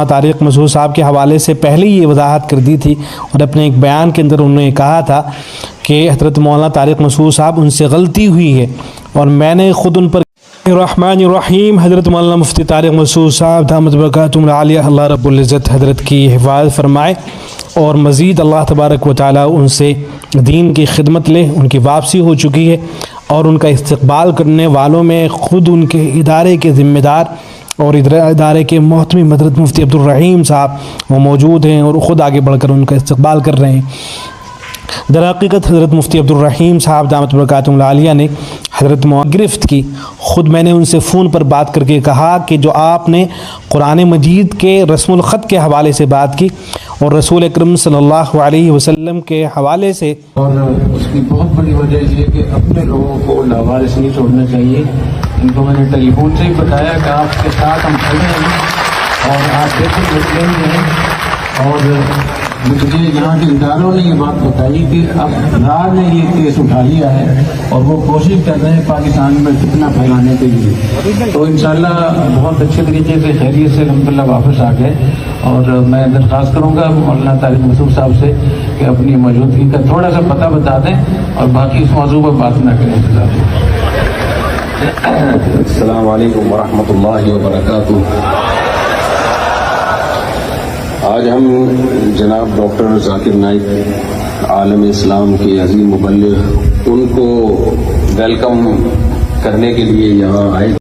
طارق مسعود صاحب کے حوالے سے پہلے یہ وضاحت کر دی تھی اور اپنے ایک بیان کے اندر انہوں نے کہا تھا کہ حضرت مولانا طارق مسعود صاحب ان سے غلطی ہوئی ہے اور میں نے خود ان پر الرحمن الرحیم حضرت مولانا مفتی طارق مسعود صاحب دامت برکاتہم العالیہ اللہ رب العزت حضرت کی حفاظت فرمائے اور مزید اللہ تبارک و تعالی ان سے دین کی خدمت لے. ان کی واپسی ہو چکی ہے اور ان کا استقبال کرنے والوں میں خود ان کے ادارے کے ذمہ دار اور ادارے کے محترم حضرت مفتی عبدالرحیم صاحب وہ موجود ہیں اور خود آگے بڑھ کر ان کا استقبال کر رہے ہیں. در حقیقت حضرت مفتی عبدالرحیم صاحب دامت برکاتہم العالیہ نے حضرت گرفت کی. خود میں نے ان سے فون پر بات کر کے کہا کہ جو آپ نے قرآن مجید کے رسم الخط کے حوالے سے بات کی اور رسول اکرم صلی اللہ علیہ وسلم کے حوالے سے، اور اس کی بہت بڑی وجہ یہ کہ اپنے لوگوں کو لاوارث نہیں چھوڑنا چاہیے. ان کو میں نے ٹیلی فون سے ہی بتایا کہ آپ کے ساتھ ہم کھڑے ہیں اور آپ دیکھیں مسلم ہیں. اور مجھے یہاں کے اداروں نے یہ بات بتائی کہ اب راج نے یہ کیس اٹھا لیا ہے اور وہ کوشش کر رہے ہیں پاکستان میں فتنہ پھیلانے کے لیے. تو انشاءاللہ بہت اچھے طریقے سے خیریت سے الحمدللہ واپس آ گئے. اور میں درخواست کروں گا مولانا طارق مسعود صاحب سے کہ اپنی موجودگی کا تھوڑا سا پتہ بتا دیں اور باقی اس موضوع پر بات نہ کریں. السلام علیکم ورحمۃ اللہ وبرکاتہ. آج ہم جناب ڈاکٹر ذاکر نائک عالم اسلام کے عظیم مبلغ ان کو ویلکم کرنے کے لیے یہاں آئے.